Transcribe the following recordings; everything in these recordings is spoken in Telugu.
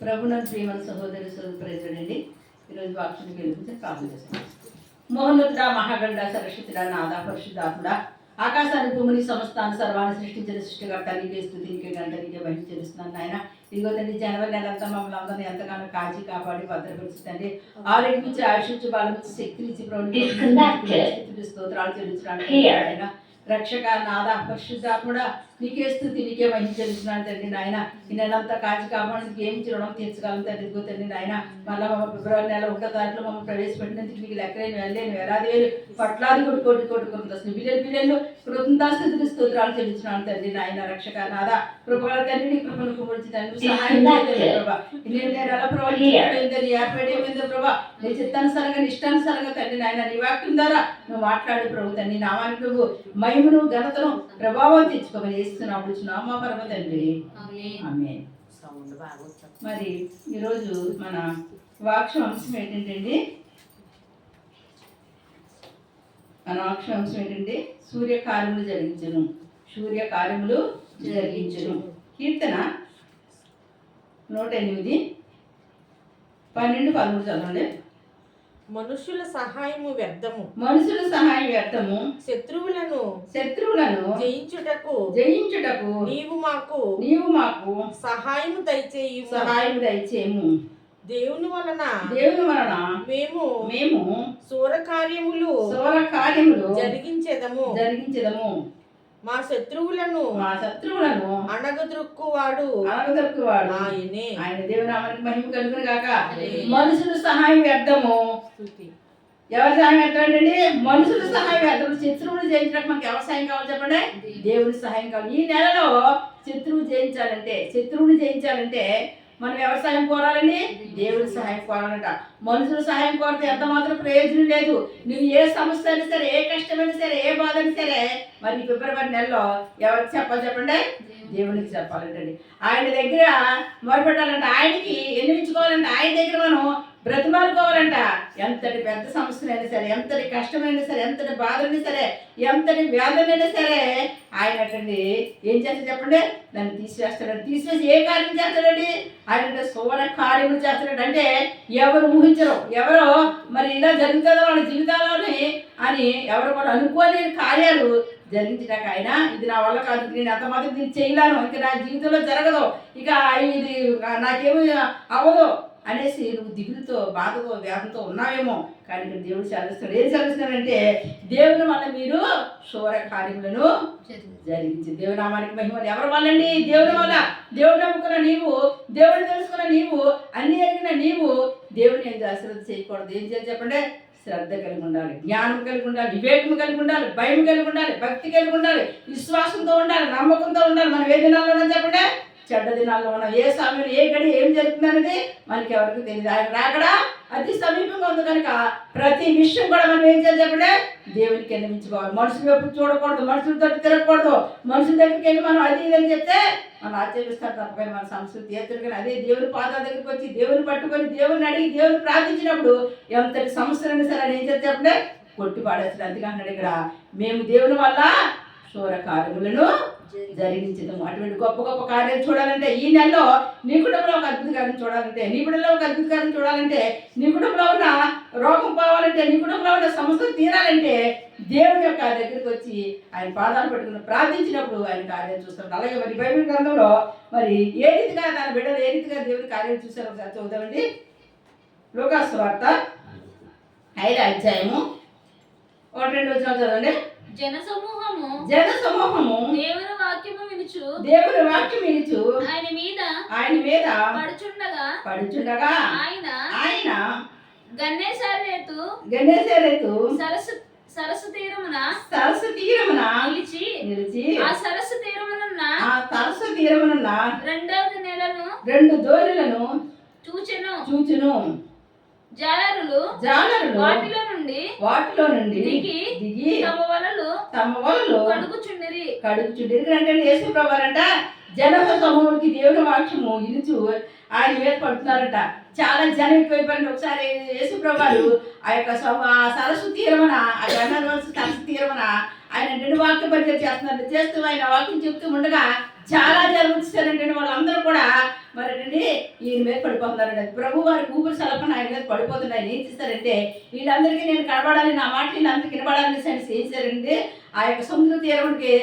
ప్రభునందు ప్రియమైన సహోదరి ప్రజలండి, ఈరోజు వాక్యాన్ని వెలిగించి ప్రార్థన చేస్తాం. మహోన్నతుడా, మహాగండ, సరస్వతుడా, నాదా, పరిశుద్ధాత్ముడా, ఆకాశాన్ని, భూమిని, సమస్తాన్ని, సర్వాన్ని సృష్టించిన సృష్టికర్త నీకే స్తుతి, నీకే గంట, నీకే వహించేస్తున్నాను నాయన. ఇదిగో తండ్రి, జనవరి నెలంతా మమ్మల్ని అందరినీ ఎంతగానో కాచి కాపాడి భద్రపరుస్తుంది. ఆరోగ్యం ఇచ్చి, ఆయుషించి, బలం ఇచ్చి, శక్తిని ఇచ్చి, ప్రభుత్వ స్తోత్రాలు చెల్లించడానికి రక్షక, నాద, పరిశుద్ధాత్ముడా, నీకే స్తుతి, నీకే వహించేస్తున్నాను తండ్రి నాయన. ఈ నెలంతా కాచి కాపాడడానికి ఏమి రుణం తీర్చగలం తండ్రి. ఇదిగో తండ్రి నాయన, మళ్ళీ ఫిబ్రవరి నెల 1వ తారీఖులో మమ్మల్ని ప్రవేశపెట్టినందుకు మీకు లెక్కలేని వెళ్ళలేని వేలాది వేలు పట్లాది కోటి కొడుకుంటుంది బిల్లెలు కృతజ్ఞతాస్తుతులు స్తోత్రాలు చెల్లించున్నాను తండ్రి నాయన. రక్షక, నాద, కృపగల తండ్రి, నీ కృపను కుమర్చి తండ్రి సహాయం చేయండి ప్రభా. నేను ఎలా ప్రవర్తించడం ఏర్పడేమైందో ప్రభా, నీ చిత్తానుసారంగా నిష్టానుసారంగా తండ్రి నాయన, నీ వాక్యం ద్వారా నువ్వు మాట్లాడు ప్రభు తండ్రి. నామానికి నువ్వు మహిమను, ఘనతను, ప్రభావం తెచ్చుకోమని చేస్తున్నావు మా పరమ తండ్రి, ఆమేన్. మరి ఈరోజు మన వాక్యాంశం ఏంటంటే సూర్యకార్యములు జరిగించును. కీర్తన 108, 12, 13 చదవండి. మనుషుల సహాయము వ్యర్థము, శత్రువులను జయించుటకు నీవు మాకు సహాయము దయచేయము. దేవుని వలన మేము శూర కార్యములు జరిగించెదము. మా శత్రువులను అణగద్రొక్కువాడు ఆయనే. ఆయన దేవుని నామానికి మహిమ కలుగును గాక. మనుషుల సహాయం వ్యర్థము. ఎవరి సహాయం వ్యర్థమండి? మనుషుల సహాయం వ్యర్థం. శత్రువులు జయించడానికి మనకి ఎవరి సహాయం కావాలి చెప్పండి? దేవుని సహాయం కావాలి. ఈ నెలలో శత్రువుని జయించాలంటే మనం ఎవరి సహాయం కోరాలండి? దేవుని సహాయం కోరాలంట. మనుషుల సహాయం కోరితే ఎంత మాత్రం ప్రయోజనం లేదు. నువ్వు ఏ సమస్య అయినా సరే, ఏ కష్టమైనా సరే, ఏ బాధ అయినా సరే, మరి ఫిబ్రవరి నెలలో ఎవరికి చెప్పాలి చెప్పండి? దేవునికి చెప్పాలంటండి. ఆయన దగ్గర మొరపెట్టాలంట, ఆయనకి ఎన్నించుకోవాలంట, ఆయన దగ్గర మనం బ్రతిమాలుకోవాలంట. ఎంతటి పెద్ద సమస్యలైనా సరే, ఎంతటి కష్టమైనా సరే, ఎంతటి బాధలైనా సరే, ఎంతటి వ్యాధులైనా సరే, ఆయన అటండి ఏం చేస్తాడు చెప్పండి? దాన్ని తీసివేసి ఏ కార్యం చేస్తాడండి? ఆయన సూర కార్యములు చేస్తాడు. అంటే ఎవరు ఊహించరు, ఎవరో మరి ఇలా జరుగుతుందో వాళ్ళ జీవితాల్లోని అని ఎవరు కూడా అనుకోలేని కార్యాలు జరిగించడానికి ఆయన, ఇది నా వల్ల కాదు, నేను ఎంత మాత్రం దీన్ని చేయలేను, ఇక నా జీవితంలో జరగదు, ఇక ఇది నాకేమీ అవ్వదు అనేసి నువ్వు దిగులుతో, బాధతో, వ్యాధితో ఉన్నావేమో. కానీ ఇక్కడ దేవుడు చదివిస్తున్నాడు. ఏం చదివిస్తున్నాడంటే, దేవుని వల్ల మీరు శూర కార్యములను జరిగించి. దేవుని నామానికి మహిమ ఎవరి వల్లండి? దేవుని వల్ల. దేవుడు నమ్ముకున్న నీవు, దేవుడిని తెలుసుకున్న నీవు, అన్ని ఎరిగిన నీవు దేవుని ఎందుకు అశ్రద్ధ చేయకూడదు. ఏం చేయాలి చెప్పండి? శ్రద్ధ కలిగి ఉండాలి, జ్ఞానం కలిగి ఉండాలి, వివేకం కలిగి ఉండాలి, భయం కలిగి ఉండాలి, భక్తి కలిగి ఉండాలి, విశ్వాసంతో ఉండాలి, నమ్మకంతో ఉండాలి. మనం ఏ దినాల్లోనే చెప్పండి? చెడ్డ దినాల్లో ఉన్నాం. ఏ సమయంలో ఏ గడి ఏం జరుగుతుంది అనేది మనకి ఎవరికి తెలియదు. ఆయన రాకడా అతి సమీపంగా ఉంది కనుక ప్రతి విషయం కూడా మనం ఏం చేయాలి చెప్పండి? దేవునికి ఎన్నిమించుకోవాలి. మనుషులు ఎప్పుడు చూడకూడదు, మనుషులతో తిరగకూడదు. మనుషుల దగ్గరికి వెళ్ళి మనం అది ఇది అని చెప్తే మనం ఆక్షేపిస్తారు తప్ప. కానీ మన సంస్కృతి ఎదురుగానే అదే దేవుని పాదాల దగ్గరికి వచ్చి దేవుని పట్టుకొని దేవుని అడిగి దేవుని ప్రార్థించినప్పుడు ఎంతటి సమస్యలైనా సరే అని ఏం చేస్తే చెప్పండి? కొట్టి పాడేస్తారు. అందుకే అన్నాడు ఇక్కడ, మేము దేవుని వల్ల శూర కార్యములను జరిగించదము. అటువంటి గొప్ప గొప్ప కార్యాలు చూడాలంటే, ఈ నెలలో నీ కుటుంబంలో ఒక అద్భుత కార్యం చూడాలంటే, నీ కుటుంబంలో ఒక అద్భుత కార్యం చూడాలంటే, నీ కుటుంబంలో ఉన్న రోగం పోవాలంటే, నీ కుటుంబంలో ఉన్న సమస్యలు తీరాలంటే దేవుని యొక్క దగ్గరికి వచ్చి ఆయన పాదాలు పట్టుకుని ప్రార్థించినప్పుడు ఆయన కార్యాలు చూస్తాడు. అలాగే మరి బైబిల్ గ్రంథంలో మరి ఏ రీతిగా తన బిడ్డలు ఏ రీతిగా దేవుని కార్యాలు చూశారో ఒకసారి చూద్దామండి. లూకా సువార్త 5వ అధ్యాయము 1-2 వచనాలు చదవండి. జనసమూహము దేవుని వాక్యము వినుచు ఆయన మీద పడుచుండగా ఆయన గన్నేసరేతు సరస్సు తీరమున నిలిచి ఆ సరస్సు తీరమున 2 దోణులను చూచెను. జాలరులు వాటిలో నుండి దిగి తమ వలలు కడుగుచుండిరి. అంటే యేసు ప్రభువారంట జన సమూహానికి దేవుని వాక్యము ఇనుచు ఆయన మీద పడుతున్నారంట. చాలా జనం ఎక్కువైపోయింది. ఒకసారి యేసు ప్రభువారు ఆ యొక్క సరస్సు తీరమన, ఆ సరస్సు తీరమన ఆయన 2 వాక్య పరిచయం చేస్తున్నారు. చేస్తూ ఆయన వాక్యం చెప్తూ ఉండగా చాలా జరుగుతారంటే వాళ్ళందరూ కూడా మరి ఈయన మీద పడిపోతున్నారండి. ప్రభు వారి ఊపిరి సలపన ఆయన మీద పడిపోతున్నాయి. ఆయన ఏం చేస్తారంటే వీళ్ళందరికీ నేను కనబడాలి, నా మాట వీళ్ళందరికీ వినబడాలని ఏం చేశారంటే ఆ యొక్క సముద్ర తీరంకి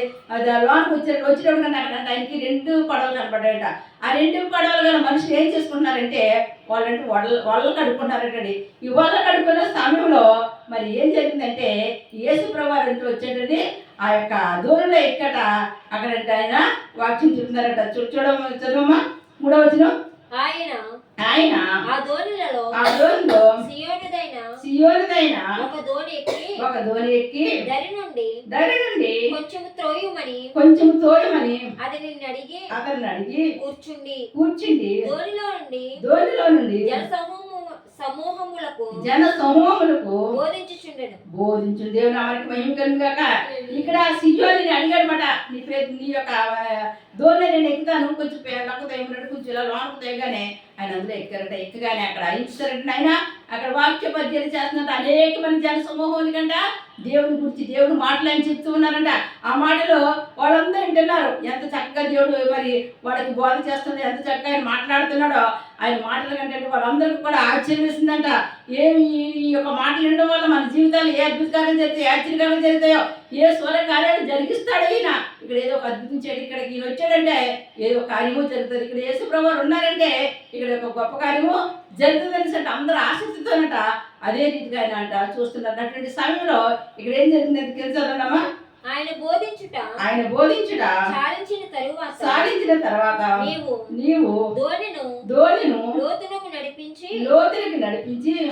లోనికి వచ్చినప్పుడు అక్కడ ఆయనకి 2 పడవలు కనపడ్డాయట. ఆ 2 పడవలు గల మనుషులు ఏం చేసుకుంటున్నారంటే వాళ్ళంటే వాళ్ళు కడుక్కున్నారంటండి. ఈ వాళ్ళు కడుక్కున్న సమయంలో మరి ఏం జరిగిందంటే యేసు ప్రభు అంటూ వచ్చాడండి. ఆ యొక్క దూరంలో ఎక్కట అక్కడంటే ఆయన వాక్యం చెప్తున్నారట. చదవమ్మా 3వ వచనం. ఆయన ఆ దోణిలో సియోనుదైన ఒక దోణి ఎక్కి దరి నుండి కొంచెము తోయమని అతన్ని అడిగి కూర్చుండి దోణిలో నుండి జన సమూహములకు బోధించు. దేవుని నామానికి మహిమ కలుగును గాక. ఇక్కడ సియోని అడిగాడనమాట, నీ యొక్క దోణి నేను ఎక్కుతాను, కొంచెం నాకు తేమన్నట్టు కొంచెం ఇలా లోనకు తేగానే ఆయన అందులో ఎక్కారంట. ఎక్కగానే అక్కడ ఇచ్చారంటే ఆయన అక్కడ వాక్య పద్యాలు చేస్తున్నట్టు అనేక మంది జన సమూహం కంట దేవుని గురించి దేవుని మాటలు ఆయన చెప్తూ ఉన్నారంట. ఆ మాటలో వాళ్ళందరూ వింటున్నారు. ఎంత చక్కగా దేవుడు మరి వాళ్ళకి బోధ చేస్తుంది, ఎంత చక్కగా ఆయన మాట్లాడుతున్నాడో. ఆయన మాటల కంటే వాళ్ళందరికీ కూడా ఆశ్చర్యం వేసిందంట. ఏమి ఈ యొక్క మాటలు వినడం వల్ల మన జీవితాలు ఏ అద్భుతకార్యం జరుగుతాయి, ఆశ్చర్యకార్యం జరుగుతాయో, ఏ స్వర కార్యాలు జరిగిస్తాడు ఈయన. ఇక్కడ ఏదో ఒక అద్భుతం చేయడం, ఇక్కడికి ఈయన వచ్చాడంటే ఏదో కార్యము జరుగుతుంది. ఇక్కడ యేసు ప్రభువు ఉన్నారంటే ఇక్కడ ఒక గొప్ప కార్యము జరుగుతుంది అంటే అందరూ ఆసక్తితోనట అదే రీతిగా ఆయన అంట చూస్తున్నారు. అటువంటి సమయంలో ఇక్కడ ఏం జరిగింది తెలుసా? ఆయన బోధించుట సాధించిన తరువాత నీవు దోణిను లోతునకు నడిపించి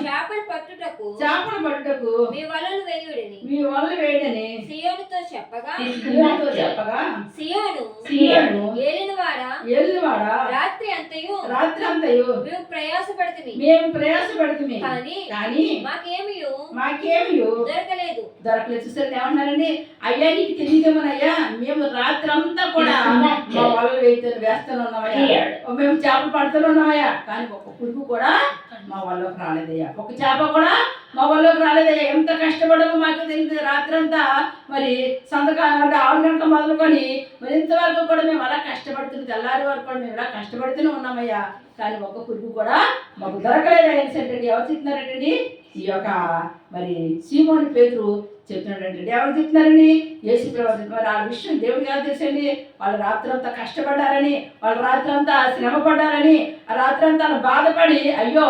చేపలు పట్టుటకు మీ వలలు వేయుడని సియోనుతో చెప్పగా సియోను ఏలినవాడా రాత్రి అంతయు మేము ప్రయాసపడుతుంది కానీ మాకేమియో దొరకలేదు. చూసారు ఏమన్నారండి? అయ్యా నీకు తెలియదేమోనయ్యా, మేము రాత్రి అంతా కూడా మా వలలు వేస్తూనే ఉన్నామయ్యా, మేము చేపలు పడుతూనే ఉన్నామయ్యా, కానీ ఒక్క పురుగు కూడా మా వల్లోకి రాలేదయ్యా, ఒక చేప కూడా మా వల్లోకి రాలేదయ్యా. ఎంత కష్టపడమో మాకు తెలియదు. రాత్రి అంతా మరి సంతకాలం అంటే 6 గంటలు మొదలుకొని మరి ఇంతవరకు కూడా మేము అలా కష్టపడుతున్నాం, తెల్లారి వరకు కూడా మేము ఇలా కష్టపడుతూనే ఉన్నామయ్యా, కానీ ఒక్క పురుగు కూడా మాకు దొరకలేదు. ఏంటంటే ఎవరు చెప్తున్నారంటండి? ఈ యొక్క మరి సీమోను పేతురు చెప్తున్నాడంటే ఎవరు చెప్తున్నారండి? యేసు ప్రభు. మరి ఆ విషయం దేవుడికి ఎలా తెలుసండి? వాళ్ళు రాత్రి అంతా కష్టపడ్డారని, వాళ్ళు రాత్రి అంతా శ్రమ పడ్డారని, ఆ రాత్రి అంతా బాధపడి అయ్యో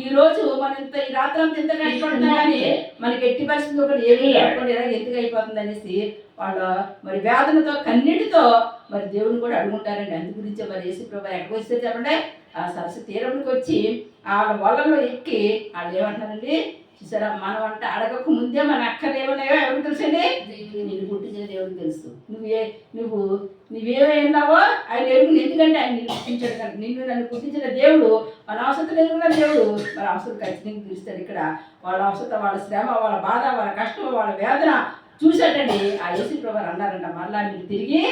ఈ రోజు మనం ఈ రాత్రి అంతా ఎంత కష్టపడుతున్నా కానీ మనకి ఎట్టి పరిస్థితుల్లో కూడా ఏమీ లేకుండా ఎలా ఎందుకు అయిపోతుంది అనేసి వాళ్ళు మరి వేదనతో కన్నీటితో మరి దేవుని కూడా అడుగుంటారండి. అందు గురించి మరి యేసు ప్రభు ఎక్కడికి వస్తే చెప్పండి ఆ సరస్సు తీరంలోకి వచ్చి ఆ వలలో ఎక్కి వాళ్ళు ఏమంటున్నారండి? చూసారా, మనం అంటే అడగక ముందే మన అక్కలు ఏమన్నాయో ఎవరికి తెలుసండి? నేను పుట్టించిన దేవుడికి తెలుసు. నువ్వేమైనావో ఆయన ఎరుగుని, ఎందుకంటే ఆయన నిన్ను పుట్టించాడు కనుక. నన్ను పుట్టించిన దేవుడు మన అవసరం ఎరుగున్న దేవుడు మన అవసరం ఖచ్చితంగా తీరుస్తాడు. ఇక్కడ వాళ్ళ అవసరం, వాళ్ళ శ్రమ, వాళ్ళ బాధ, వాళ్ళ కష్టం, వాళ్ళ వేదన చూసాడండి. ఆ యేసు ప్రభు అన్నారంట, మరలా మీరు తిరిగి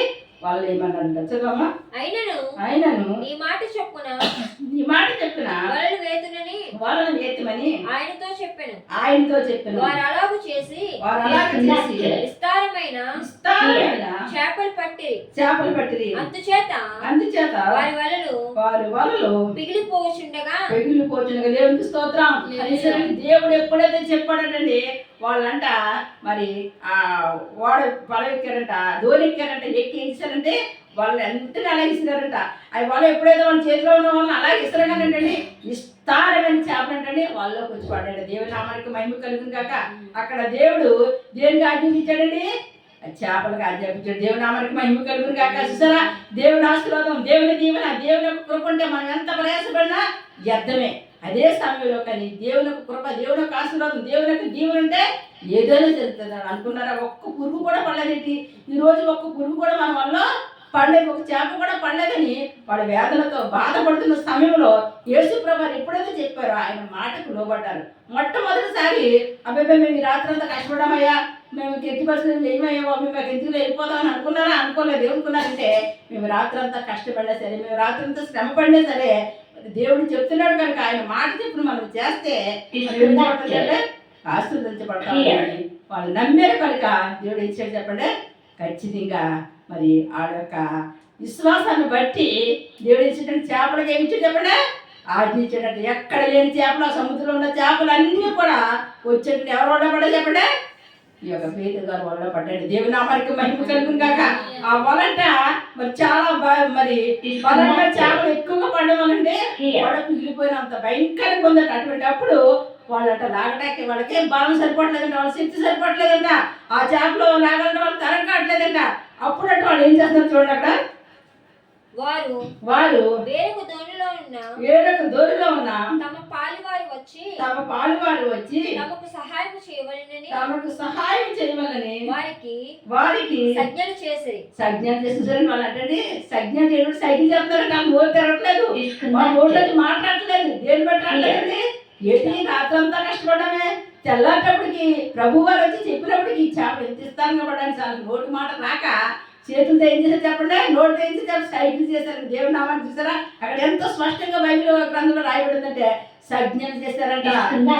వాళ్ళు ఏమన్నారంట చదవమ్మా. అయినను నీ మాట చెప్పున వాళ్ళను వేతుమని ఆయనతో చెప్పాను. వారు అలాగూ చేసి విస్తారమైన చేపలు పట్టిరి. అందుచేత వారి వలలు పిగిలిపోచుండగా దేవునికి స్తోత్రం. దేవుడు ఎప్పుడైతే చెప్పాడండి వాళ్ళంట మరి ఆ వల ఎక్కారంట, దోణి ఎక్కారంట, ఎక్కి ఇచ్చారంటే వాళ్ళు వెంటనే అలాగే ఇస్తున్నారంట. అవి వాళ్ళు ఎప్పుడైతే వాళ్ళ చేతిలో ఉన్న వాళ్ళని అలాగే ఇస్తారండి. విస్తారమైన చేపలు అంటండి వాళ్ళలోకి వచ్చి పడ్డాడు. దేవుని నామానికి మహిమ కలుగును కాక. అక్కడ దేవుడు దేనికి ఆజ్ఞాపించాడండి? చేపలకు ఆజ్ఞాపించాడు. దేవుని నామానికి మహిమ కలుగును కాక. చూసారా, దేవుని ఆశీర్వాదం, దేవుని దీవెన, దేవుని యొక్క కృప ఉంటే మనం ఎంత ప్రయాసపడినా వ్యర్థమే. అదే సమయంలో కానీ దేవుని యొక్క కృప, దేవుని యొక్క ఆశీర్వాదం, దేవుని యొక్క దీవెన ఉంటే ఏదైనా జరుగుతుంది అని అనుకున్నారా? ఒక్క పురుగు కూడా పడలేదేంటి ఈరోజు? ఒక్క పురుగు కూడా మన వల్ల పడలేదు, ఒక చేప కూడా పడలేదని వాడు వేదనతో బాధపడుతున్న సమయంలో యేసు ప్రభు ఎప్పుడైతే చెప్పారో ఆయన మాటకు లోబడ్డారు. మొట్టమొదటిసారి అబ్బాయి మేము ఈ రాత్రి అంతా కష్టపడమయ్యా, మేము ఎట్టి పరిస్థితులు ఏమయ్యావో, మేము ఎందుకు వెళ్ళిపోదామని అనుకున్నారా? అనుకోలేదు. ఏమనుకున్నారంటే మేము రాత్రి అంతా కష్టపడినా సరే, మేము రాత్రి అంతా శ్రమ పడినా సరే దేవుడు చెప్తున్నాడు కనుక ఆయన మాట చెప్పిన మనం చేస్తే ఆశీర్వదించబడతామని వాళ్ళు నమ్మారు కనుక దేవుడు ఇచ్చాడు చెప్పండి. ఖచ్చితంగా మరి ఆ యొక్క విశ్వాసాన్ని బట్టి దేవుడు ఇచ్చినటువంటి చేపలకు ఏమి ఇచ్చాడు చెప్పండి, ఆజ్ఞించాడంటే. ఎక్కడ లేని చేపలు, ఆ సముద్రంలో ఉన్న చేపలు అన్నీ కూడా వచ్చేటట్టు ఎవరు వల్ల పడ్డా చెప్పండి, ఈ యొక్క పేతురు గారు వల్ల పడ్డాడు. దేవుని నామానికి మహిమ కలుగును గాక. ఆ వలంట మరి చాలా మరి బలంగా చేపలు ఎక్కువగా పడడం వల్లంటే వల పిగిలిపోయినంత భయంకరంగా ఉందట. అటువంటి అప్పుడు వాళ్ళంట లాగటానికి వాళ్ళకి బలం సరిపోవట్లేదంట, వాళ్ళ శక్తి సరిపోవట్లేదంట, ఆ చేపలో లాగాలంటే వాళ్ళు తరం కావట్లేదంట. అప్పుడు అంటే వాళ్ళు ఏం చేస్తున్నారు చూడండి, అక్కడ వారు వేరొక దోణిలో ఉన్న తమ పాలువారు వచ్చి తమకు సహాయం చేయవలెనని వారికి సజ్ఞలు చేసి వాళ్ళు అంటే సజ్ఞ చేయడం సైకిల్ చేస్తారంటే ఆ నోరు తిరగట్లేదు, వాళ్ళ నోట్లోకి మాట్లాడట్లేదు. దేని పెట్టట్లేదండి, ఏంటి రాత్రంతా కష్టపడమే, తెల్లాటప్పటికి ప్రభు వారు వచ్చి చెప్పినప్పటికి చేప ఎంత ఇస్తాను కాబట్టి చాలా నోటి మాట రాక చేతులతో ఏం చేశారు చెప్పండి, నోటితో ఏం చేశారు, సైకిల్ చేశారు. దేవుని నామాన్ని చూసారా, అక్కడ ఎంతో స్పష్టంగా బైబిల్ గ్రంథంలో రాయబడిందంటే సజ్ఞలు చేశారంట,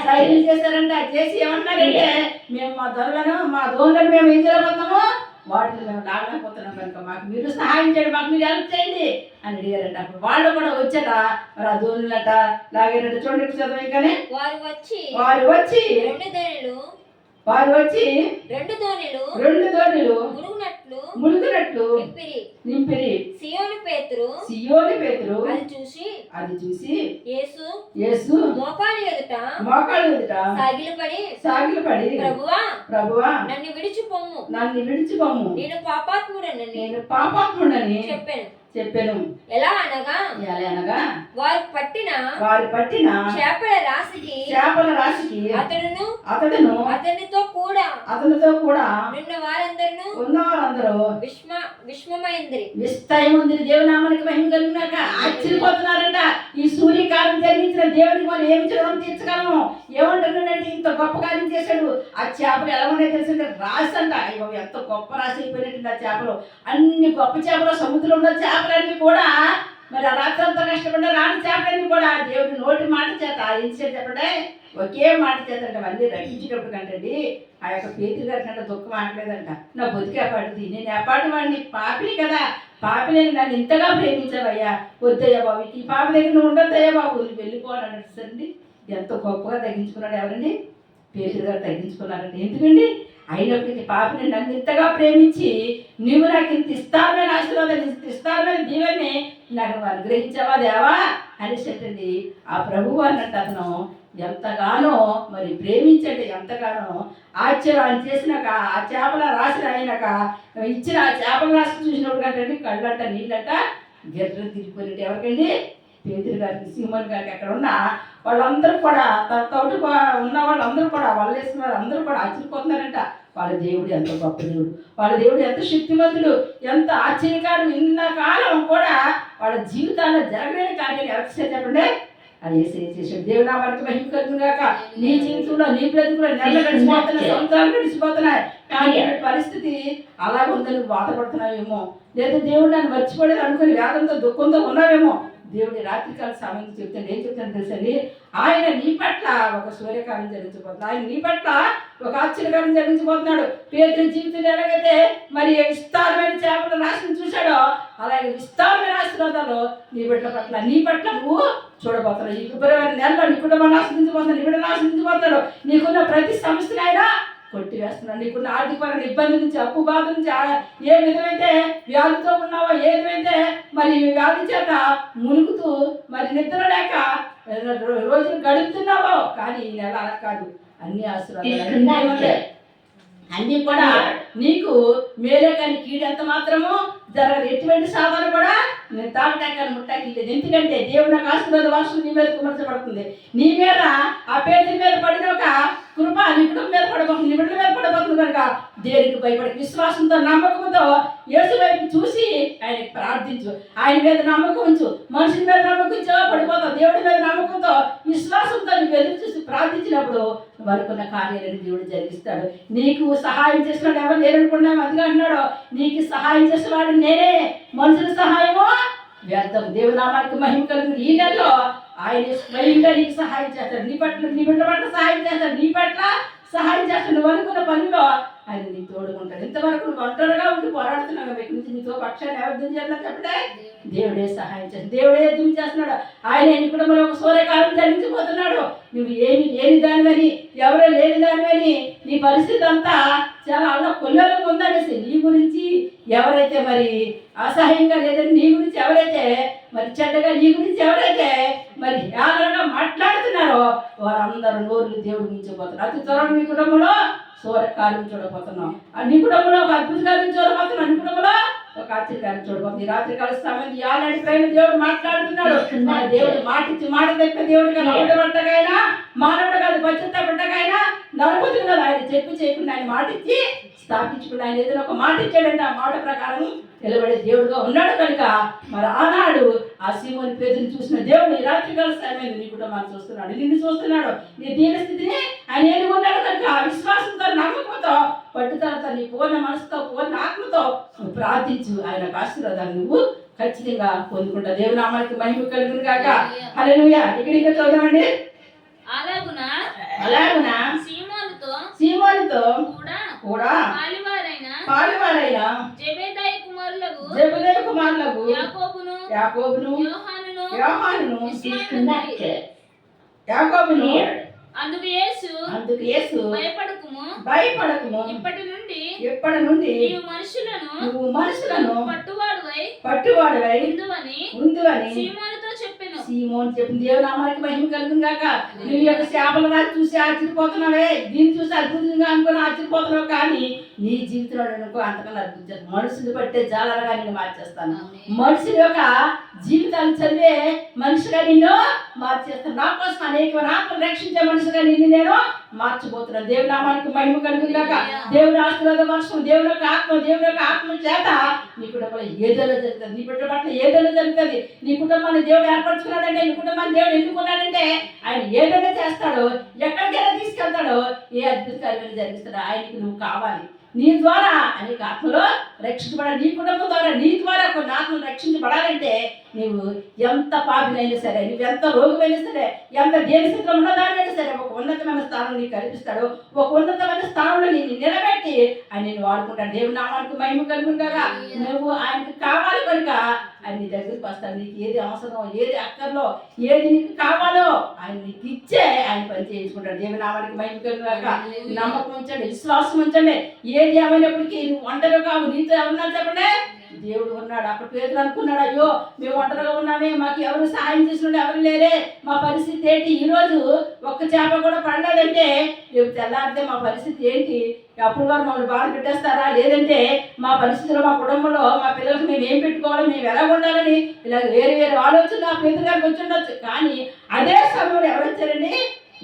సైకిల్ చేశారంట. చేసి ఏమన్నారంటే, మేము మా దొంగలను మేము ఏం చేయబోతున్నాము, వాటిని మేము లాగలేకపోతున్నాం కనుక మాకు మీరు సహాయం చేయండి, మాకు మీరు హెల్ప్ చేయండి అని అడిగారంట. అప్పుడు వాళ్ళు కూడా వచ్చాట, మరి ఆ దోణులట లాగారంట. చూడండి చదవం. కానీ వారు వచ్చి రెండు దోణులు మునుగునట్లు నింపిరి. సియోను పేతురు అది చూసి యేసు మోకాలు ఎదుట సాగిలపడి ప్రభువా నన్ను విడిచిపోము, నేను పాపాత్ముడని చెప్పాను. ఎలా అనగా వారు పట్టిన చేపల రాశికి అతడును అతనితో కూడా ఉన్న వారందరూ విస్తయముంది. దేవునామానికి మహిమ కలిగినాక ఆశ్చర్యపోతున్నారంట. ఈ సూర్యకాలం జరిగించిన దేవునికి మనం ఏమి చేయడం తీర్చగలము, ఏమంటున్నాడంటే ఇంత గొప్ప కార్యం చేశాడు. ఆ చేపలు ఎలా ఉన్నాయి తెలిసింటే రాసి అంట. ఎంత గొప్ప రాసి అయిపోయినట్టు ఆ చేపలు, అన్ని గొప్ప చేపలు, సముద్రంలో చేపలన్నీ కూడా మరి ఆ రాత్రంతా కష్టపడ్డ రాని చేపలన్నీ కూడా దేవుడి నోటి మాట చేత ఏం చేయాలి చెప్పండి, ఒకే మాట చేతంట మళ్ళీ రక్షించేటప్పుడు కంటండి. ఆ యొక్క పేతురు గారి కంటే దుఃఖం ఆగలేదంట. నా బతికే పాటిది, నేను ఎపాటి వాడిని, పాపిని కదా, పాపిని నన్ను ఇంతగా ప్రేమించావయ్యా, వద్దయ్యా బాబు, ఈ పాప దగ్గర నువ్వు ఉండద్దయ్యా బాబు, నువ్వు వెళ్ళిపోవాలని అనిపిస్తుంది. ఎంతో గొప్పగా తగ్గించుకున్నాడు ఎవరండి, పేతురు గారు తగ్గించుకున్నారండి. ఎందుకండి, అయినప్పటికీ పాపని నన్ను ఇంతగా ప్రేమించి నువ్వు నాకు ఇంత ఇస్తారమైన ఆశీర్వాదాన్ని, ఇంత ఇస్తారమైన దీవెని నాకు అనుగ్రహించావా దేవా అనేసండి. ఆ ప్రభువు అన్నట్టు అతను ఎంతగానో మరి ప్రేమించండి, ఎంతగానో ఆశ్చర్యం చేసినాక ఆ చేపల రాసిన అయినాక ఇచ్చిన ఆ చేపల రాసి చూసినప్పుడు కంటే కళ్ళంట నీళ్ళంట గిర్ర తిరిగిపోయినట్టు. ఎవరికండి, పేతురు గారికి, సీమోన్ గారికి. అక్కడ ఉన్న వాళ్ళందరూ కూడా తోటి ఉన్న వాళ్ళందరూ కూడా వాళ్ళు వేసిన వాళ్ళందరూ కూడా ఆశ్చర్యపోతున్నారంట. వాళ్ళ దేవుడు ఎంత గొప్ప దేవుడు, వాళ్ళ దేవుడు ఎంత శక్తివంతుడు, ఎంత ఆశ్చర్యకారం. ఇంతకాలం కూడా వాళ్ళ జీవితాల్లో జరగలేని కార్యాలు ఎవరికి చెప్పండి, అది చేసాడు. దేవుడు నా వరకు మహిమ కలుగును గాక. నీ జీవితంలో, నీ బ్రతుకులో నెలలు గడిచిపోతున్నాయి, సంవత్సరాలు గడిచిపోతున్నాయి, కానీ పరిస్థితి అలాగ ఉందని బాధపడుతున్నావేమో, లేదా దేవుడు నన్ను మర్చిపోలేదు అనుకుని వేదంతో దుఃఖంతో ఉన్నావేమో. దేవుడి రాత్రికాల సమయం చెప్తాను, ఏం చెప్తాను తెలుసండి, ఆయన నీ పట్ల ఒక సూర్యకాలం జరిగించబోతున్నాడు, ఆయన నీ పట్ల ఒక ఆశ్చర్యకాలం జరిగించబోతున్నాడు. పేతురు జీవితం ఎలాగైతే మరి విస్తారమైన చేపల రాశిని చూశాడో అలాగే విస్తారమైన ఆశీర్వాదాలు నీ పట్ల నువ్వు చూడబోతున్నావు. ఈ ఫిబ్రవరి నెలలో నీ కుటుంబాన్ని ఆశ్రయించబోతున్నాడు, నీ బిడ్డను ఆశ్రయించబోతున్నాడు. నీకున్న ప్రతి సమస్యను ఆయన కొట్టివేస్తున్నాడు. నీకున్న ఆర్థికపరమైన ఇబ్బంది నుంచి, అప్పు బాధ నుంచి, ఏ విధమైతే వ్యాధితో ఉన్నావో, ఏ విధమైతే మరి వ్యాధి చేత మునుగుతూ మరి నిద్ర లేక రోజులు గడుపుతున్నావో, కానీ ఈ నెల అలా కాదు. అన్ని ఆశీర్వాదాలు అన్నీ కూడా నీకు మేలే, కానీ కీడు ఎంత మాత్రమో జరగదు. ఎటువంటి సాధన కూడా నేను తాగటాకాన్ని ముట్టాకి లేదు. ఎందుకంటే దేవుని యొక్క ఆశీర్వాద వర్షం నీ మీద కుమర్చబడుతుంది. నీ మీద ఆ పేదల మీద పడిన ఒక కృప నీ కుటుంబం మీద పడబోతుంది, నీ బిడ్డల మీద పడబోతుంది. కనుక దేనికి భయపడి విశ్వాసంతో, నమ్మకంతో యేసు వైపు చూసి ఆయనకి ప్రార్థించు, ఆయన మీద నమ్మకం ఉంచు. మనుషుల మీద నమ్మకం ఉంచావా పడిపోతావు. దేవుడి మీద నమ్మకంతో, విశ్వాసంతో నువ్వు ఎదురు చూసి ప్రార్థించినప్పుడు వరకున్న కార్యాలను దేవుడు జరిగిస్తాడు. నీకు సహాయం చేసినాడు ఎవరు లేరనుకున్నాము, అదిగా అన్నాడు, నీకు సహాయం చేసేవాడు నేనే, మనుషుల సహాయమో వ్యర్థం. దేవునామానికి మహిమ కలుగుతుంది. ఈ నెలలో ఆయన స్వయంగా నీకు సహాయం చేస్తాడు, నీ బిడ్డ పట్ల సహాయం చేస్తాడు, నీ పట్ల సహాయం చేస్తాడు. నువ్వు అనుకున్న పనిలో ఆయన నీకు తోడుకుంటాడు. ఇంతవరకు నువ్వు ఒంటరిగా ఉండి పోరాడుతున్నావు కదా, ఇక్కడి నుంచి నీతో పక్షాన్ని ఎవరు యుద్ధం చేయాలో చెప్పడే దేవుడే సహాయం చేస్తాడు. దేవుడే యుద్ధం చేస్తున్నాడు. ఆయన నీ కుటుంబంలో ఒక సూర్యకాలం జరిగించబోతున్నాడు. నువ్వు ఏమి లేని దానివని, ఎవరో లేని దానివని, నీ పరిస్థితి అంతా చాలా అలా కొల్లలకు ఉందనేసి నీ గురించి ఎవరైతే మరి అసహ్యంగా లేదని, నీ గురించి ఎవరైతే మరి చెడ్డగా, నీ గురించి ఎవరైతే మరి ఏదైనా మాట్లాడుతున్నారో వారందరూ నోర్లు దేవుడు మించిపోతున్నారు. అతి త్వరలో నీ కుటుంబంలో సూర్యకాలం చూడబోతున్నాం. నీ కుటుంబంలో ఒక అద్భుత కార్యం చూడబోతున్నాం. నీ కుటుంబంలో ఒక ఆశ్చర్యకారం చూడబోతుంది. రాత్రి కాల సమయం ఆల్రెడీ పైన దేవుడు మాట్లాడుతున్నాడు. మన దేవుడు మాటిచ్చి మాట తెప్పే దేవుడు కదా. పడ్డకైనా మానవుడు కాదు, పశ్చాత్తాపడ్డకైనా నరపతులు కదా. ఆయన చెప్పి చేయకుండా ఆయన మాటిచ్చి స్థాపించుకుని ఆయన ఏదైనా ఒక మాట ఇచ్చాడంటే ఆ మాట ప్రకారం నిలబడే దేవుడుగా ఉన్నాడు కనుక మరి ఆనాడు ఆ సీమోని పేరుని చూసిన దేవుడు ఈ రాత్రికాల సమయంలో నీ కుటుంబాన్ని చూస్తున్నాడు, నిన్ను చూస్తున్నాడు. నీ దీన స్థితిని ఆయన ఎన్నుకున్నాడు కనుక ఆ విశ్వాసంతో, నమ్మకంతో, పట్టుదలతో, నీ పూర్ణ మనసుతో, పూర్ణ ఆత్మతో నువ్వు ప్రార్థించు. ఆయన ఆశీర్వాదాన్ని నువ్వు ఖచ్చితంగా పొందుకుంటావు. దేవుని నామానికి మహిమ కలుగును గాక. హల్లెలూయా. ఇక్కడ చూద్దామండి. అలాగున సీమోనుతో కూడా పాలువారైన జెబెదాయి కుమారులకు యాకోబును యోహానును అందుకు యేసు భయపడకుము ఇప్పటి నుండి నీవు మనుషులను పట్టువాడువై ఉందువని సీమోను చెప్పింది. దేవుని నామానికి మహిమ కలుగును గాక. నువ్వు యొక్క చేపల రాజు చూసి ఆశ్చర్యపోతున్నావే, దీన్ని చూసి అద్భుతంగా అనుకుని ఆశ్చర్యపోతున్నావు. కానీ నీ జీవితంలో అనుకో అంతకన్నా అద్భుతం. మనుషులు పట్టే జాలరగా నిన్ను మార్చేస్తాను. మనుషుల యొక్క జీవితాలు చదివే మనిషిగా నిన్ను మార్చేస్తాను. నా కోసం అనేకమైన ఆత్మను రక్షించే మనిషిగా నిన్ను నేను మార్చబోతున్నాను. దేవుని నామానికి మహిమ కలుగును గాక. దేవుని ఆశీర్వాద వర్షం, దేవుని యొక్క ఆత్మ చేత నీ కుటుంబంలో ఏదైనా జరుగుతుంది. నీ బిడ్డ పట్ల ఏదైనా జరుగుతుంది. నీ కుటుంబాన్ని దేవుడు ఏర్పరచుకున్నాడంటే, నీ కుటుంబాన్ని దేవుడు ఎన్నుకున్నాడంటే ఆయన ఏదైనా చేస్తాడో, ఎక్కడికైనా తీసుకెళ్తాడో, ఏ అద్భుత కార్యాలు జరిగిస్తాడో ఆయనకి నువ్వు కావాలి. నీ ద్వారా అనేక ఆత్మలో రక్షించబడాలి. నీ కుటుంబం ద్వారా, నీ ద్వారా కొన్ని ఆత్మలు రక్షించబడాలంటే నీవు ఎంత పాపినైనా సరే, నువ్వు ఎంత రోగమైనా సరే, ఎంత దేని స్థితిలో ఉన్నదానైనా సరే ఒక ఉన్నతమైన స్థానం నీకు కల్పిస్తాడు. ఒక ఉన్నతమైన స్థానంలో నిన్ను నిలబెట్టి ఆయన నేను వాడుకుంటాడు. దేవుని నామానికి మహిమ కలుగును కదా. నువ్వు ఆయనకు కావాలి కనుక ఆయన నీ దగ్గరికి వస్తాడు. నీకు ఏది అవసరమో, ఏది అక్కర్లో, ఏది నీకు కావాలో ఆయన నీకు ఇచ్చే ఆయన పని చేయించుకుంటాడు. దేవుని నామానికి మహిమ కలుగును గాక. నమ్మకం ఉంచండి, విశ్వాసం ఉంచండి. ఏది ఏమైనప్పటికీ నువ్వు ఒంటరి కావు. నీతో ఎవరున్నా చెప్పండి, దేవుడు ఉన్నాడు. అక్కడ పేదలు అనుకున్నాడు, అయ్యో మేము ఒంటరిగా ఉన్నామే, మాకు ఎవరు సహాయం చేసిన ఎవరు లేరే, మా పరిస్థితి ఏంటి, ఈరోజు ఒక్క చేప కూడా పడలేదంటే రేపు తెల్లారితే మా పరిస్థితి ఏంటి, అప్పుడు వారు మమ్మల్ని బాధ పెట్టేస్తారా, లేదంటే మా పరిస్థితిలో, మా కుటుంబంలో మా పిల్లలకు మేము ఏం పెట్టుకోవాలి, మేము ఎలా ఉండాలని ఇలా వేరే వేరే ఆలోచన ఆ పేదల గారికి వచ్చి ఉండొచ్చు. కానీ అదే సమయంలో ఎవరు వచ్చారండి?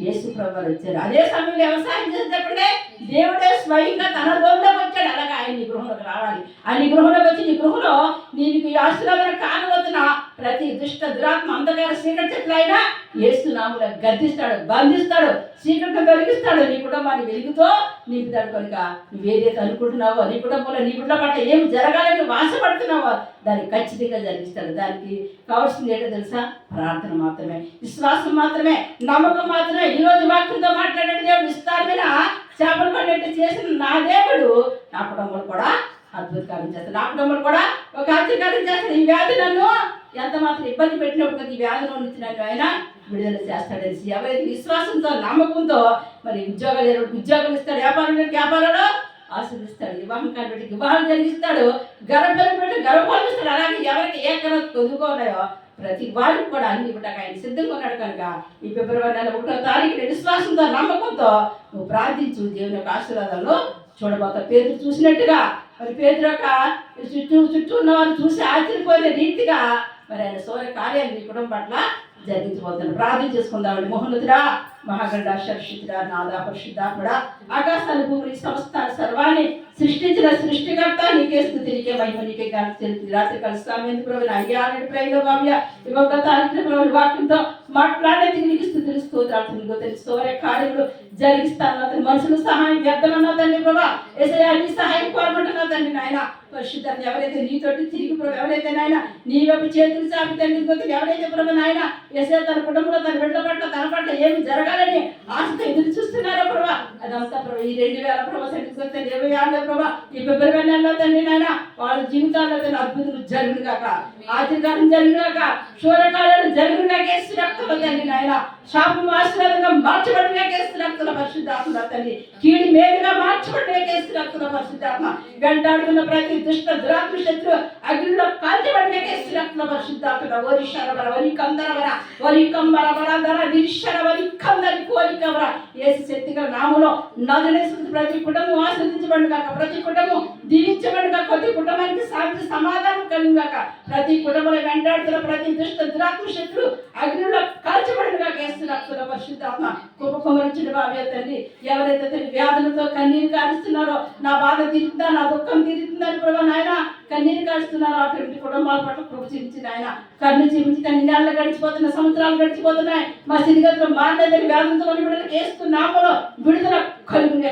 యేసు ప్రభువు వచ్చారు. అదే సమయంలో వ్యవసాయం చేసి చెప్పండి, దేవుడే స్వయంగా తన గృహంలోకి వచ్చాడు. అలాగే ఆయన నీ గృహంలోకి రావాలి. ఆ నీ గృహంలోకి వచ్చి నీ గృహంలో నీకు ఆశీర్వాదం కానవచ్చిన ప్రతి దుష్ట దురాత్మ అంధకార చీకటి చెట్లు అయినా యేసు నామములో గద్దిస్తాడు, బంధిస్తాడు, చీకటిని తొలగిస్తాడు. నీ కుటుంబాన్ని వెలుగుతో నింపుతాడు. కనుక నువ్వు ఏదైతే అనుకుంటున్నావో, నీ కుటుంబంలో నీ బిడ్డల పట్ల ఏం జరగాలని నువ్వు ఆశపడుతున్నావో దాన్ని ఖచ్చితంగా జరిగిస్తాడు. దానికి కావాల్సింది ఏంటో తెలుసా? ప్రార్థన మాత్రమే, విశ్వాసం మాత్రమే, నమ్మకం మాత్రమే. ఈరోజు వాక్యంతో మాట్లాడే దేవుడు విస్తారమైన చేపలు పడినట్టు చేసిన నా దేవుడు నా కుటుంబంలో కూడా అద్భుత కార్యం చేస్తాడు. నా కుటుంబంలో కూడా ఒక ఆశ్చర్యకార్యం చేస్తాడు. ఈ వ్యాధి నన్ను ఎంత మాత్రం ఇబ్బంది పెట్టినప్పుడు ఈ వ్యాధిలో నుంచి నన్ను ఆయన విడుదల చేస్తాడనేసి ఎవరైతే విశ్వాసంతో, నమ్మకంతో మరి ఉద్యోగాలు ఇస్తాడు, వ్యాపారంలో ఆశీర్దిస్తాడు, వివాహం కాబట్టి వివాహం జరిగిస్తాడు, గర్భఫలం పెట్టి గర్భఫలం ఇస్తాడు. అలాగే ఎవరికి ఏ కళ కొనుగోన్నాయో ప్రతి వారికి కూడా అన్ని ఇవ్వటానికి ఆయన సిద్ధంగా ఉన్నాడు. కనుక ఈ ఫిబ్రవరి నెల 1వ తారీఖున విశ్వాసంతో, నమ్మకంతో నువ్వు ప్రార్థించు. దేవుని యొక్క ఆశీర్వాదాలు చూడబోతావు. పేదలు చూసినట్టుగా మరి పేదల యొక్క చుట్టూ ఉన్నవారు చూసి ఆశ్చర్యపోయిన రీతిగా మరి ఆయన సూర్య కార్యాలు నీ కుటుంబం పట్ల జరిగించబోతున్నాడు. ప్రార్థన చేసుకుందామండి. మహోన్నతుడా, మహాగండ శర్షితుడా, నాదా పరిశుద్ధాత్ముడా, ఆకాశాన్ని భూమిని సమస్తాన్ని సర్వాన్ని సృష్టించిన సృష్టికర్త నీకే స్తుతి, నీకే మహిమ, నీకే ఘనత చెల్లింది. రాత్రి కలుస్తామేందు ప్రభు అయ్యాలని ప్రయోగ భావ్య ఇవ్వ తారీఖు వాక్యంతో మాట్లాడేది నీకు స్థుతులు స్తోత్రాలు. నీకు తెలుసు సూర్య కార్యములు జరిగిస్తాను తండ్రి. మనుషులు సహాయం వ్యర్థమన్నా తండ్రి ప్రభా, ఏసయ్యా నీ సహాయం కోరమంటున్నా తండ్రి. నాయన పరిశుద్ధాన్ని ఎవరైతే నీతోటి తిరిగి ప్రభు, ఎవరైతే నాయన నీ వైపు చేతులు చాపి తండ్రి ఎవరైతే ప్రభు నాయన ఏసయ్యా తన కుటుంబంలో, తన బిడ్డ పట్ల, తన పట్ల ఏమి జరగాలని ఆశతో ఎదురు చూస్తున్నారో ప్రభా, అదంతా ప్రభా ఈ 2000 ప్రభా తండ్రి 26 ప్రభా ఈ ఫిబ్రవరి నెలలో తండ్రి నాయన వాళ్ళ జీవితాల్లో తండ్రి అద్భుతం జరుగును గాక, ఆశీర్వాదం జరుగును గాక, శూరకాలను జరుగును గాక, యేసు రక్తంలో తండ్రి నాయన శాపం ఆశీర్వాదంగా మార్చబడిన గాక, యేసు రక్తంలో పరిశుద్ధాత్మ తండ్రి కీడి మేలుగా మార్చబడిన గాక, యేసు రక్తంలో పరిశుద్ధాత్మ వెంటాడుతున్న ప్రతి దుష్ట దురాత్మ శత్రు అగ్నిలో కాల్చబడిన గాక, యేసు రక్తంలో పరిశుద్ధాత్మ వరి శరవర వరి కందరవర వరి కంబర బరదర దిరిశర వరి కందరి కోరి కవర యేసు శక్తిగా నామములో నజరేసు ప్రతి కుటుంబం ఆశీర్వదించబడును గాక, ప్రతి కుటుంబం దీవించబడును గాక, ప్రతి కుటుంబానికి శాంతి సమాధానం కలుగును గాక, ప్రతి కుటుంబంలో వెంటాడుతున్న ప్రతి దుష్ట దురాత్మ శత్రు అగ్నిలో కాల్చబడును గాక, యేసు రక్తంలో పరిశుద్ధాత్మ కుమ్మరించుడు బాబే తండ్రి ఎవరైతే తండ్రి వ్యాధులతో కన్నీరు కారుస్తున్నారో నా బాధ తీరుతుందా నా దుఃఖం తీరుతుందని ప్రభా నాయన కన్నీరు కారుస్తున్నారో అటువంటి కుటుంబాల పట్ల కృప చూపించి నాయన కన్ను చూపించి తన నెలలు గడిచిపోతున్న సంవత్సరాలు గడిచిపోతున్నాయి మా స్థితిగతులు మారలేదని వ్యాధులతో కొన్ని బిడ్డలకు వేస్తున్నామలో విడుదల కలుగుని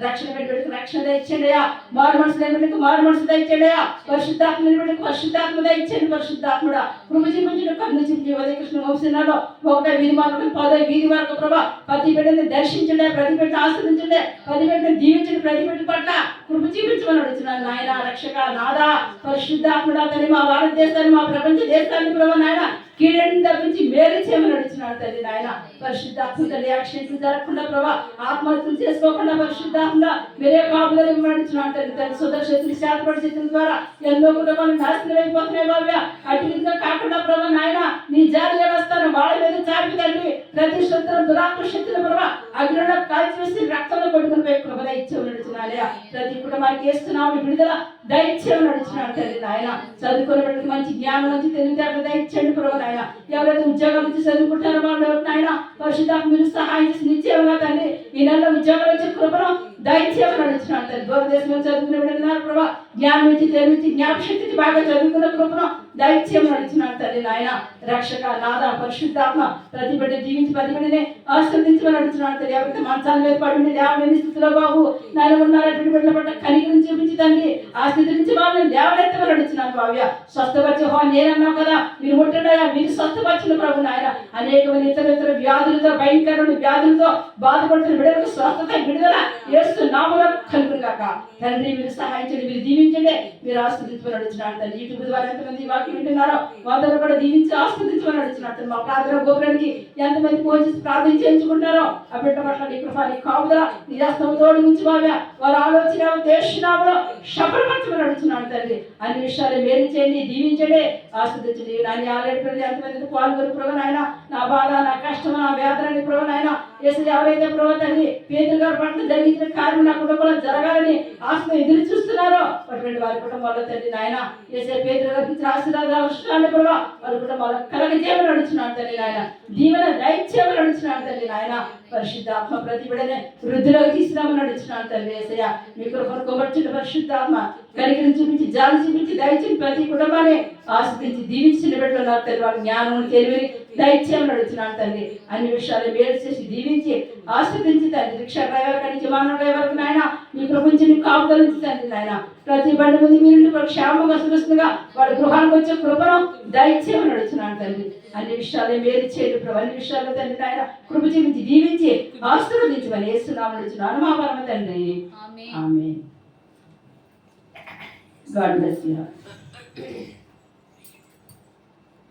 రక్షణ బిడ్డలకు రక్షణ దయచేయండియా, మారు మనసు బిడ్డలకు మారు మనసు దయచేయండియా, పరిశుద్ధాత్మ బిడ్డలకు పరిశుద్ధాత్మ దయచేయండి, పరిశుద్ధాత్ముడా కృప చూపించండి కన్ను చూపించి ఉదయ కృష్ణ వంశనాలో 1 వీధి మార్గం 10 వీధి వరకు ప్రభా ప్రతి బిడ్డని దర్శించండి, ప్రతి బిడ్డ ఆస్వాదించండి, ప్రతి బిడ్డని దీవించండి, ప్రతి బిడ్డ పట్ల కృప చూపించమని అడుగుతున్నాను నాయన రక్షక నాదా పరిశుద్ధాత్ముడా తల్లి మా భారతదేశాన్ని మా ప్రపంచ దేశాన్ని ప్రభా నాయన కీడని తప్పించి మేలు చేయమని అడుగుతున్నాడు తల్లి నాయన పరిశుద్ధాత్మ తల్లి యాక్సిడెంట్లు జరగకుండా ప్రభా ఆత్మహత్యలు చేసుకోకుండా పరిశుద్ధాత్మ మీరే కాపుదలు ఇవ్వమని అడుగుతున్నాడు తల్లి తల్లి సుదర్ శక్తులు శాతపడి శక్తుల ద్వారా ఎన్నో కుటుంబాలు నాశనం అయిపోతున్నాయి బాబా అటు విధంగా కాకుండా ప్రభా నాయన నీ జాతి వ్యవస్థను వాళ్ళ మీద చాపి తల్లి ప్రతి శత్రువు దురాత్మ శక్తుల ప్రభా అగ్నిలో కాల్చివేసి రక్తంలో కొట్టుకుని పోయి ప్రభ దయచేయమని అడుగుతున్నాడు ప్రతి కుటుంబానికి వేస్తున్నావు విడుదల దయచేయమని అడుగుతున్నాడు తల్లి నాయన చదువుకునే వాళ్ళకి మంచి జ్ఞానం నుంచి తెలివితేటలు దయచేయండి ప్రభు నాయన ఎవరైతే ఉద్యోగాలు నుంచి చదువుకుంటారో వాళ్ళు నాయన పరిశుద్ధాత్మ మీరు సహాయం చేసి నిశ్చయంగా తండ్రి ఈ నెలలో ఉద్యోగాలు వచ్చే కృపను దయచేయమని అడుగుతున్నాడు తల్లి దూరదేశంలో చదువుకునే బిడ్డలున్నారు ప్రభా జ్ఞానం నుంచి తెలివించి జ్ఞాపశక్తి బాగా చదువుకున్న కృపను దయచేయమని అడుగుతున్నాడు తల్లి నాయన రక్షక నాద పరిశుద్ధాత్మ ప్రతి బిడ్డ దీవించి ప్రతి బిడ్డని ఆశీర్వదించమని అడుగుతున్నాడు తల్లి ఎవరైతే మంచాల మీద పడి లేవలేని స్థితిలో బాబు నాయన ఉన్నారు అటువంటి బిడ్డల పట్ల కనికరం చూపించి తండ్రి ఆ స్థితి నుంచి వాళ్ళని లేవనెత్తమని అడుగుతున్నాను భావ్య స్వస్థపరిచే నేనన్నావు కదా మీరు ముట్టడయా మీరు స్వస్థపరిచిన ప్రభు నాయన అనేకమైన ఇతర వ్యాధులతో భయంకరమైన వ్యాధులతో బాధపడుతున్న బిడ్డలకు స్వస్థత విడుదల యేసు నామములో కలుగును గాక తండ్రి మీరు సహాయించండి మీరు దీవించండి మీరు ఆస్వాదించమని అడుగుతున్నాను తండ్రి యూట్యూబ్ ద్వారా ఎంతమంది వాక్యం వింటున్నారో వాళ్ళని కూడా దీవించి ఆస్వాదించమని అడుగుతున్నాను మా ప్రార్థన గోపురానికి ఎంతమంది ఫోన్ చేసి ప్రార్థన చేయించుకుంటారో ఆ బిడ్డ పట్ల నీ కృప నీ కాపుదల నీ హస్తం తోడు నుంచి భావ్య వారి ఆలోచన దేశనామలో శపథపరచమని అడుగుతున్నాను తండ్రి అన్ని విషయాలు మేలు చేయండి దీవించండి ఆస్వాదించండి నాని ఆలయ పిల్లలు ఎంతమంది పాల్గొని ప్రభు నాయన నా బాధ నా కష్టం నా వేదనని ప్రభు నాయన ఏసు ఎవరైతే ప్రభు తండ్రి పేదలు గారి పట్ల జరిగించిన కార్యం నా కుటుంబంలో జరగాలని ఆశతో ఎదురు చూస్తున్నారో అటువంటి వారి కుటుంబాల్లో తండ్రి నాయన ఏసే పేదలు గారికి ఇచ్చిన ఆశీర్వాదాలు అవసరాన్ని ప్రభు వారి కుటుంబాల్లో కలగజేయమని అడుగుతున్నాను తండ్రి నాయన దీవెన దయచేయమని అడుగుతున్నాను తండ్రి నాయన పరిశుద్ధాత్మ ప్రతి బిడ్డనే వృద్ధిలోకి తీసుకురామని అడుగుతున్నాను తండ్రి ఏసయ్య మీ కృపను కొమర్చిన పరిశుద్ధాత్మ కనికరం చూపించి జాలి చూపించి దయచేసి ప్రతి కుటుంబాన్ని ఆస్వాదించి దీవించిన బిడ్డలు నాకు తండ్రి వాళ్ళ జ్ఞానం తెలివి దయచేయమని అడుగుతున్నాను తండ్రి అన్ని విషయాలు మేలు చేసి దీవించి ఆస్వాదించి తండ్రి రిక్షా డ్రైవర్ కానీ విమానం డ్రైవర్కి నాయన మీ ప్రపంచం కాపుదలించి తండ్రి నాయన ప్రతి బండి మంది మీరు క్షేమంగా సురక్షితంగా వాడి గృహానికి వచ్చే కృపను దయచేయమని అడుగుతున్నాను తండ్రి అన్ని విషయాలు మేలు చేయండి ప్రభు అన్ని విషయాల్లో తండ్రి నాయన కృప చూపించి దీవించి ఆశీర్వదించమని యేసునామములో అడుగుతున్నాను మా పరమ తండ్రి ఆమేన్. God bless you.